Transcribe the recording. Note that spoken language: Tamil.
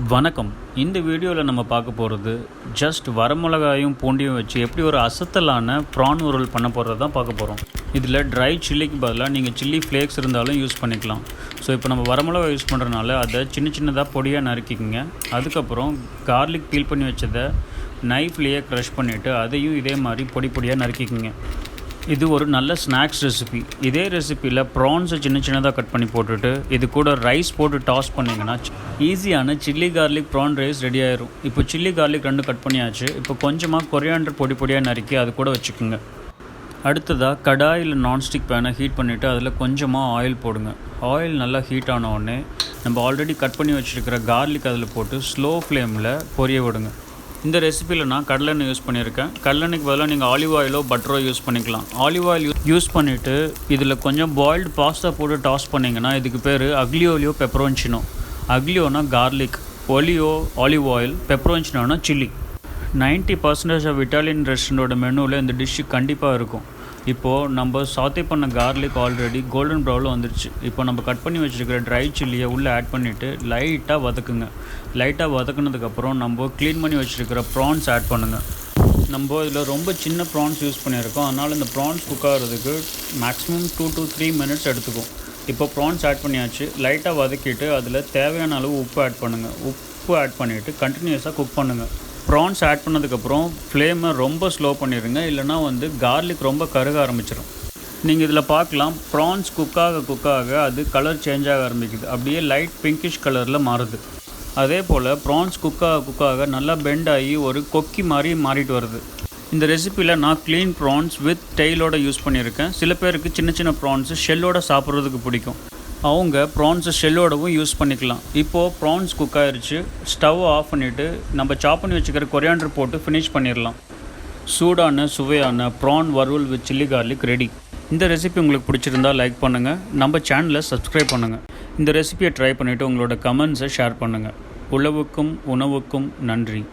வணக்கம். இந்த வீடியோவில் நம்ம பார்க்க போகிறது ஜஸ்ட் வரமிளகாயும் பூண்டியும் வச்சு எப்படி ஒரு அசத்தலான ப்ரான் வறுவல் பண்ண போகிறது தான் பார்க்க போகிறோம். இதில் ட்ரை சில்லிக்கு பதிலாக நீங்கள் சில்லி ஃப்ளேக்ஸ் இருந்தாலும் யூஸ் பண்ணிக்கலாம். ஸோ இப்போ நம்ம வரமிளகா யூஸ் பண்ணுறதுனால அதை சின்னதாக பொடியாக நறுக்கிக்கோங்க. அதுக்கப்புறம் கார்லிக் பீல் பண்ணி வச்சதை நைஃப்லேயே க்ரஷ் பண்ணிவிட்டு அதையும் இதே மாதிரி பொடியாக நறுக்கிக்கோங்க. இது ஒரு நல்ல ஸ்நாக்ஸ் ரெசிபி. இதே ரெசிப்பியில் ப்ரான்ஸை சின்னதாக கட் பண்ணி போட்டுட்டு இது கூட ரைஸ் போட்டு டாஸ் பண்ணிங்கன்னா ஈஸியான chilli garlic PRAN rice ready ஆயிரும். இப்போ சில்லி கார்லிக் 2 கட் பண்ணியாச்சு. இப்போ கொஞ்சமாக கொரியாண்டர் பொடியாக நறுக்கி அது கூட வச்சுக்கோங்க. அடுத்ததாக கடாயில் நான்ஸ்டிக் பேனை ஹீட் பண்ணிவிட்டு அதில் கொஞ்சமாக ஆயில் போடுங்க. ஆயில் நல்லா ஹீட் ஆன உடனே நம்ம ஆல்ரெடி கட் பண்ணி வச்சுருக்கிற கார்லிக் அதில் போட்டு ஸ்லோ ஃப்ளேமில் பொரிய விடுங்க. இந்த ரெசிப்பியில் நான் கடலெண்ணெய் யூஸ் பண்ணியிருக்கேன். கடலெண்ணெய்க்கு பதிலாக நீங்கள் ஆலிவ் ஆயிலோ பட்டரோ யூஸ் பண்ணிக்கலாம். ஆலிவ் ஆயில் யூஸ் பண்ணிவிட்டு இதில் கொஞ்சம் பாயில்டு பாஸ்தா போட்டு டாஸ் பண்ணிங்கன்னா இதுக்கு பேர் அக்லியோலியோ பெப்பரோன்சினோ. அக்லியோனா கார்லிக், ஒலியோ ஆலிவ் ஆயில், பெப்பரோன்சினோனா சில்லி. 90% ஆஃப் இட்டாலியன் ரெஸ்டாரண்ட்டோட மெனுவில் இந்த டிஷ்ஷு கண்டிப்பாக இருக்கும். இப்போது நம்ம சாத்தே பண்ண கார்லிக் ஆல்ரெடி கோல்டன் ப்ரௌனில் வந்துடுச்சு. இப்போ நம்ம கட் பண்ணி வச்சுருக்கிற ட்ரை சில்லியை உள்ளே ஆட் பண்ணிவிட்டு லைட்டாக வதக்குங்க. லைட்டாக வதக்குனதுக்கப்புறம் நம்ம க்ளீன் பண்ணி வச்சுருக்கிற ப்ரான்ஸ் ஆட் பண்ணுங்கள். நம்ம இதில் ரொம்ப சின்ன ப்ரான்ஸ் யூஸ் பண்ணியிருக்கோம். அதனால் இந்த ப்ரான்ஸ் குக் ஆகிறதுக்கு மேக்ஸிமம் 2 to 3 minutes எடுத்துக்கும். இப்போ ப்ரான்ஸ் ஆட் பண்ணியாச்சு. லைட்டாக வதக்கிட்டு அதில் தேவையான அளவு உப்பு ஆட் பண்ணுங்கள். உப்பு ஆட் பண்ணிவிட்டு கண்டினியூஸாக குக் பண்ணுங்கள். ப்ரான்ஸ் ஆட் பண்ணதுக்கப்புறம் ஃப்ளேமை ரொம்ப ஸ்லோ பண்ணிடுங்க, இல்லைனா கார்லிக் ரொம்ப கருக ஆரம்பிச்சிடும். நீங்கள் இதில் பார்க்கலாம், ப்ரான்ஸ் குக்காக அது கலர் சேஞ்ச் ஆக ஆரம்பிக்குது. அப்படியே லைட் பிங்கிஷ் கலரில் மாறுது. அதே போல் ப்ரான்ஸ் குக்காக நல்லா பெண்ட் ஆகி ஒரு கொக்கி மாதிரி மாறிட்டு வருது. இந்த ரெசிப்பியில் நான் க்ளீன் ப்ரான்ஸ் வித் டெய்லோட யூஸ் பண்ணியிருக்கேன். சில பேருக்கு சின்ன ப்ரான்ஸு ஷெல்லோட சாப்பிட்றதுக்கு பிடிக்கும். அவங்க ப்ரான்ஸை ஷெல்லோடவும் யூஸ் பண்ணிக்கலாம். இப்போது ப்ரான்ஸ் குக் ஆகிருச்சு. ஸ்டவ் ஆஃப் பண்ணிவிட்டு நம்ம சாப் பண்ணி வச்சுக்கிற கொரியாண்டர் போட்டு ஃபினிஷ் பண்ணிடலாம். சூடான சுவையான ப்ரான் வறுவல் வித் சில்லி கார்லிக் ரெடி. இந்த ரெசிபி உங்களுக்கு பிடிச்சிருந்தால் லைக் பண்ணுங்கள், நம்ம சேனலை சப்ஸ்கிரைப் பண்ணுங்கள். இந்த ரெசிபியை ட்ரை பண்ணிவிட்டு உங்களோட கமெண்ட்ஸை ஷேர் பண்ணுங்கள். உணவுக்கும் நன்றி.